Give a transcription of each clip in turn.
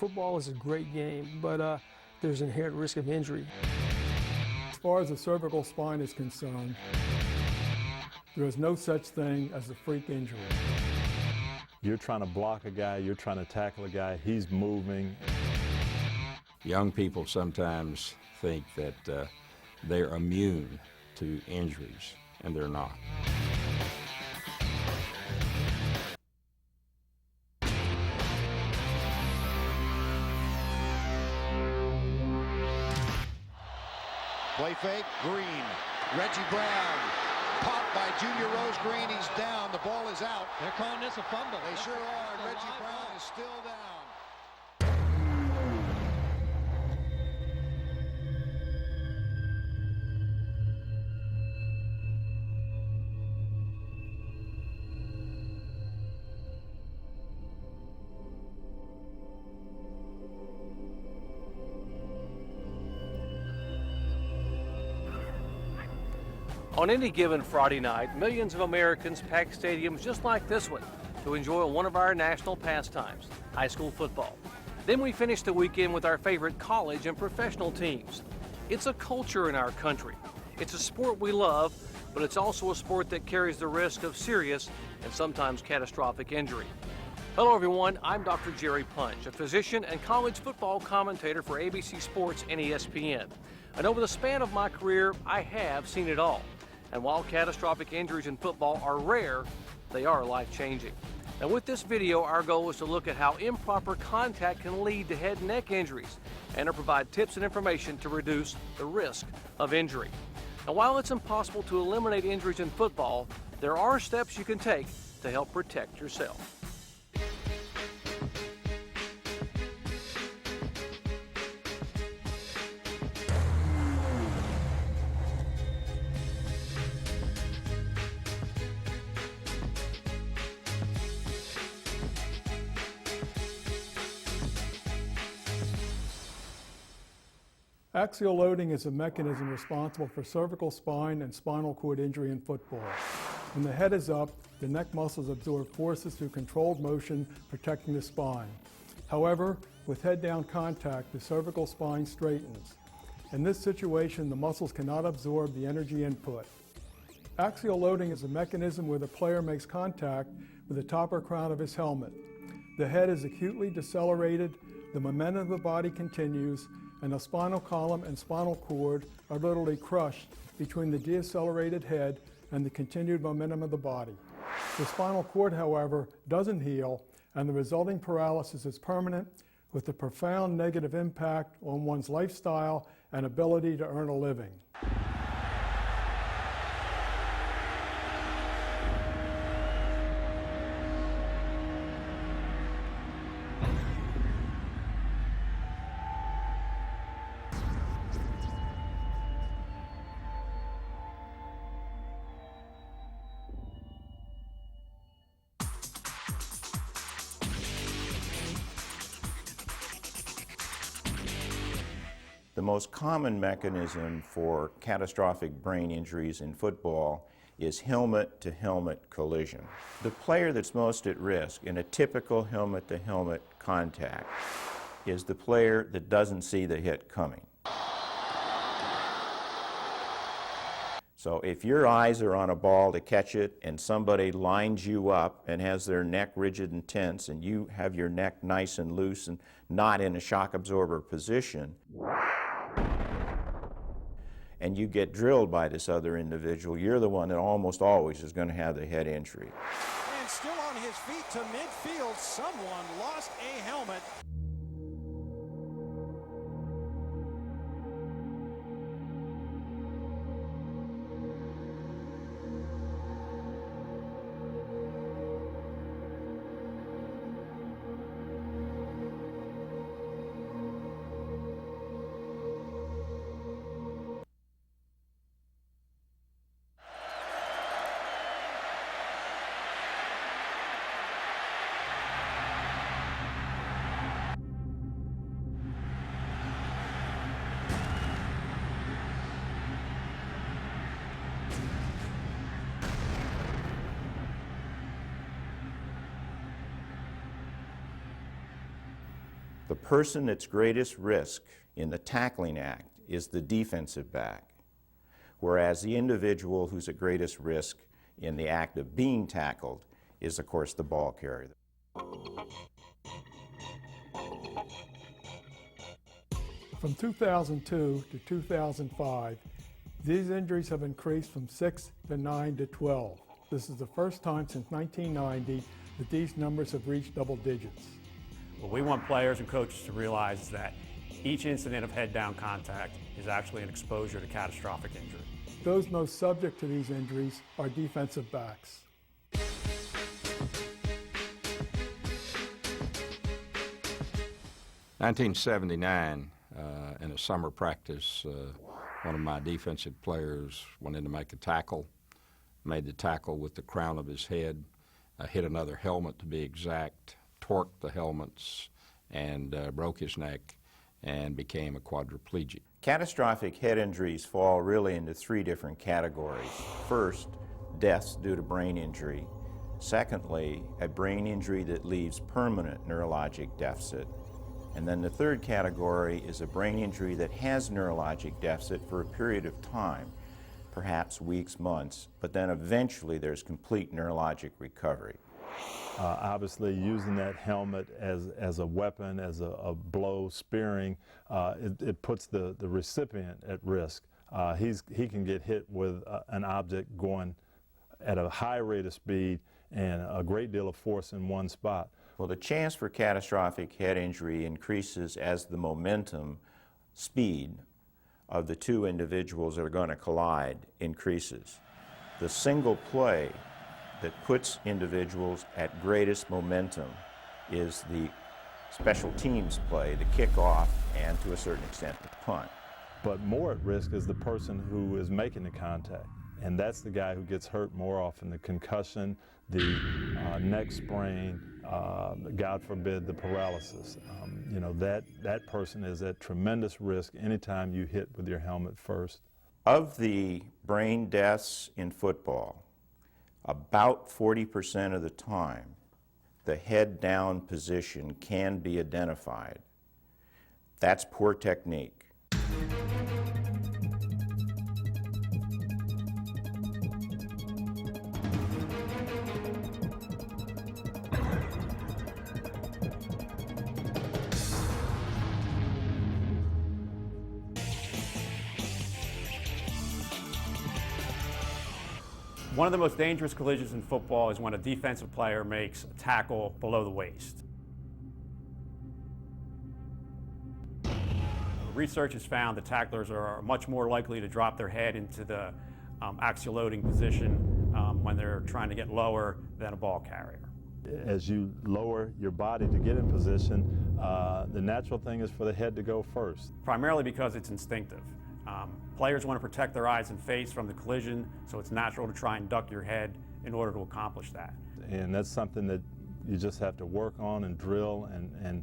football is a great game, but there's inherent risk of injury. As far as the cervical spine is concerned, there is no such thing as a freak injury. You're trying to block a guy, you're trying to tackle a guy, he's moving. Young people sometimes think that they're immune to injuries, and they're not. Play fake, Green, Reggie Brown, popped by Junior Rose Green, he's down, the ball is out. They're calling this a fumble. They sure are, and Reggie Brown is still down. On any given Friday night, millions of Americans pack stadiums just like this one to enjoy one of our national pastimes, high school football. Then we finish the weekend with our favorite college and professional teams. It's a culture in our country. It's a sport we love, but it's also a sport that carries the risk of serious and sometimes catastrophic injury. Hello everyone, I'm Dr. Jerry Punch, a physician and college football commentator for ABC Sports and ESPN. And over the span of my career, I have seen it all. And while catastrophic injuries in football are rare, they are life-changing. Now with this video, our goal is to look at how improper contact can lead to head and neck injuries and to provide tips and information to reduce the risk of injury. Now while it's impossible to eliminate injuries in football, there are steps you can take to help protect yourself. Axial loading is a mechanism responsible for cervical spine and spinal cord injury in football. When the head is up, the neck muscles absorb forces through controlled motion, protecting the spine. However, with head-down contact, the cervical spine straightens. In this situation, the muscles cannot absorb the energy input. Axial loading is a mechanism where the player makes contact with the top or crown of his helmet. The head is acutely decelerated, the momentum of the body continues, and the spinal column and spinal cord are literally crushed between the decelerated head and the continued momentum of the body. The spinal cord, however, doesn't heal, and the resulting paralysis is permanent, with a profound negative impact on one's lifestyle and ability to earn a living. The most common mechanism for catastrophic brain injuries in football is helmet-to-helmet collision. The player that's most at risk in a typical helmet-to-helmet contact is the player that doesn't see the hit coming. So if your eyes are on a ball to catch it and somebody lines you up and has their neck rigid and tense and you have your neck nice and loose and not in a shock absorber position, and you get drilled by this other individual, you're the one that almost always is going to have the head injury. And still on his feet to midfield, someone lost a helmet. The person that's greatest risk in the tackling act is the defensive back, whereas the individual who's at greatest risk in the act of being tackled is, of course, the ball carrier. From 2002 to 2005, these injuries have increased from 6 to 9 to 12. This is the first time since 1990 that these numbers have reached double digits. Well, we want players and coaches to realize that each incident of head-down contact is actually an exposure to catastrophic injury. Those most subject to these injuries are defensive backs. 1979, in a summer practice, one of my defensive players went in to make a tackle, made the tackle with the crown of his head, hit another helmet to be exact, torqued the helmets, and broke his neck and became a quadriplegic. Catastrophic head injuries fall really into three different categories. First, deaths due to brain injury. Secondly, a brain injury that leaves permanent neurologic deficit. And then the third category is a brain injury that has neurologic deficit for a period of time, perhaps weeks, months, but then eventually there's complete neurologic recovery. Obviously, using that helmet as a weapon, as a blow, spearing, it puts the recipient at risk. He can get hit with an object going at a high rate of speed and a great deal of force in one spot. Well, the chance for catastrophic head injury increases as the momentum, speed of the two individuals that are going to collide increases. The single play that puts individuals at greatest momentum is the special teams play, the kickoff, and to a certain extent the punt. But more at risk is the person who is making the contact, and that's the guy who gets hurt more often. The concussion, the neck sprain, God forbid, the paralysis. You know, that person is at tremendous risk anytime you hit with your helmet first. Of the brain deaths in football, about 40% of the time, the head down position can be identified. That's poor technique. One of the most dangerous collisions in football is when a defensive player makes a tackle below the waist. Research has found that tacklers are much more likely to drop their head into the axial loading position when they're trying to get lower than a ball carrier. As you lower your body to get in position, the natural thing is for the head to go first. Primarily because it's instinctive. Players want to protect their eyes and face from the collision, so it's natural to try and duck your head in order to accomplish that. And that's something that you just have to work on and drill, and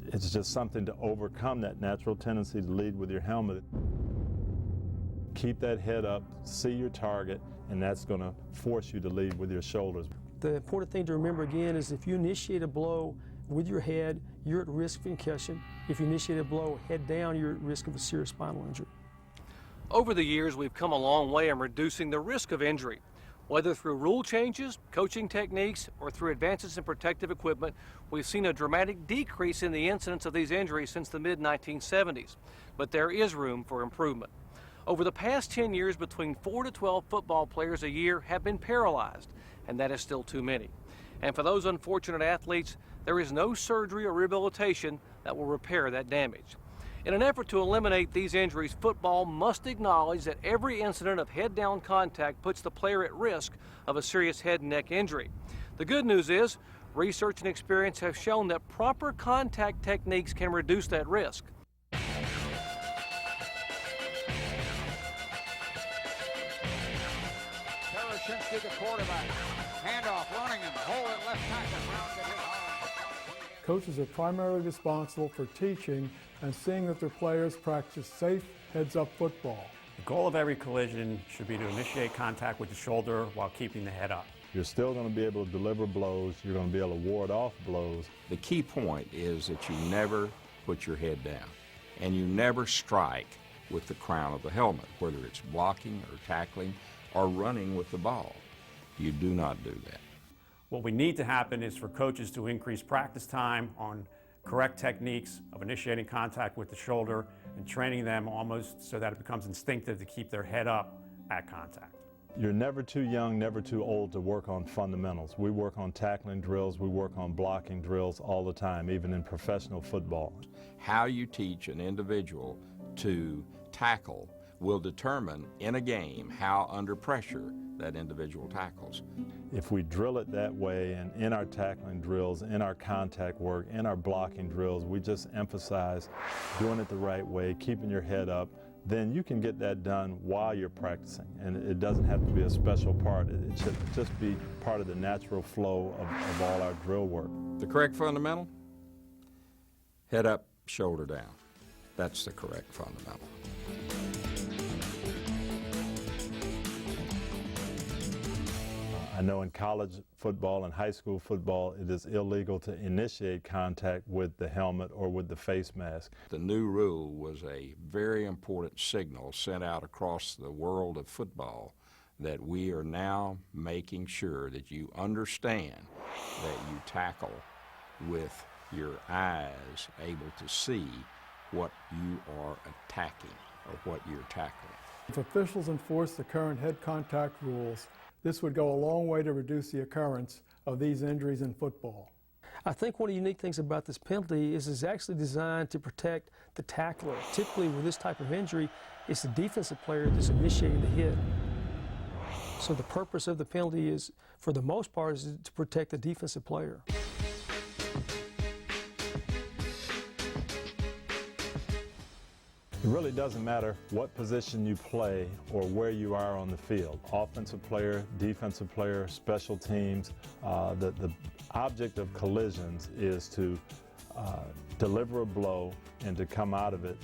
it's just something to overcome that natural tendency to lead with your helmet. Keep that head up, see your target, and that's going to force you to lead with your shoulders. The important thing to remember again is if you initiate a blow with your head, you're at risk of concussion. If you initiate a blow head down, you're at risk of a serious spinal injury. Over the years, we've come a long way in reducing the risk of injury. Whether through rule changes, coaching techniques, or through advances in protective equipment, we've seen a dramatic decrease in the incidence of these injuries since the mid-1970s. But there is room for improvement. Over the past 10 years, between 4 to 12 football players a year have been paralyzed, and that is still too many. And for those unfortunate athletes, there is no surgery or rehabilitation that will repair that damage. In an effort to eliminate these injuries, football must acknowledge that every incident of head-down contact puts the player at risk of a serious head and neck injury. The good news is, research and experience have shown that proper contact techniques can reduce that risk. Tarashinsky, the quarterback. Handoff, running and hold it left tackle. Rounded his arm. Coaches are primarily responsible for teaching and seeing that their players practice safe heads-up football. The goal of every collision should be to initiate contact with the shoulder while keeping the head up. You're still going to be able to deliver blows. You're going to be able to ward off blows. The key point is that you never put your head down, and you never strike with the crown of the helmet, whether it's blocking or tackling or running with the ball. You do not do that. What we need to happen is for coaches to increase practice time on correct techniques of initiating contact with the shoulder and training them almost so that it becomes instinctive to keep their head up at contact. You're never too young, never too old to work on fundamentals. We work on tackling drills, we work on blocking drills all the time, even in professional football. How you teach an individual to tackle will determine in a game how under pressure that individual tackles. If we drill it that way, and in our tackling drills, in our contact work, in our blocking drills, we just emphasize doing it the right way, keeping your head up, then you can get that done while you're practicing. And it doesn't have to be a special part. It should just be part of the natural flow of all our drill work. The correct fundamental? Head up, shoulder down. That's the correct fundamental. I know in college football and high school football, it is illegal to initiate contact with the helmet or with the face mask. The new rule was a very important signal sent out across the world of football that we are now making sure that you understand that you tackle with your eyes able to see what you are attacking or what you're tackling. If officials enforce the current head contact rules, this would go a long way to reduce the occurrence of these injuries in football. I think one of the unique things about this penalty is it's actually designed to protect the tackler. Typically with this type of injury, it's the defensive player that's initiating the hit. So the purpose of the penalty is, for the most part, is to protect the defensive player. It really doesn't matter what position you play or where you are on the field. Offensive player, defensive player, special teams. The object of collisions is to deliver a blow and to come out of it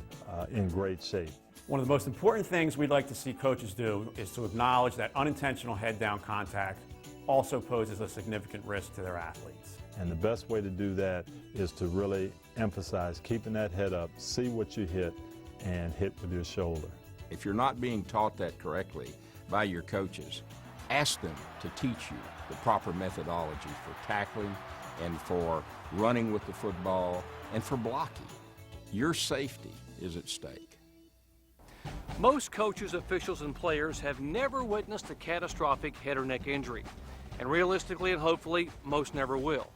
in great shape. One of the most important things we'd like to see coaches do is to acknowledge that unintentional head-down contact also poses a significant risk to their athletes. And the best way to do that is to really emphasize keeping that head up, see what you hit, and hit with your shoulder. If you're not being taught that correctly by your coaches, ask them to teach you the proper methodology for tackling and for running with the football and for blocking. Your safety is at stake. Most coaches, officials, and players have never witnessed a catastrophic head or neck injury. And realistically and hopefully, most never will.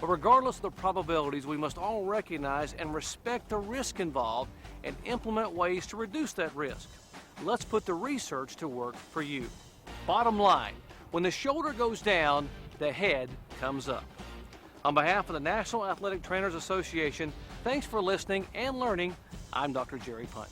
But regardless of the probabilities, we must all recognize and respect the risk involved and implement ways to reduce that risk. Let's put the research to work for you. Bottom line, when the shoulder goes down, the head comes up. On behalf of the National Athletic Trainers Association, thanks for listening and learning. I'm Dr. Jerry Punch.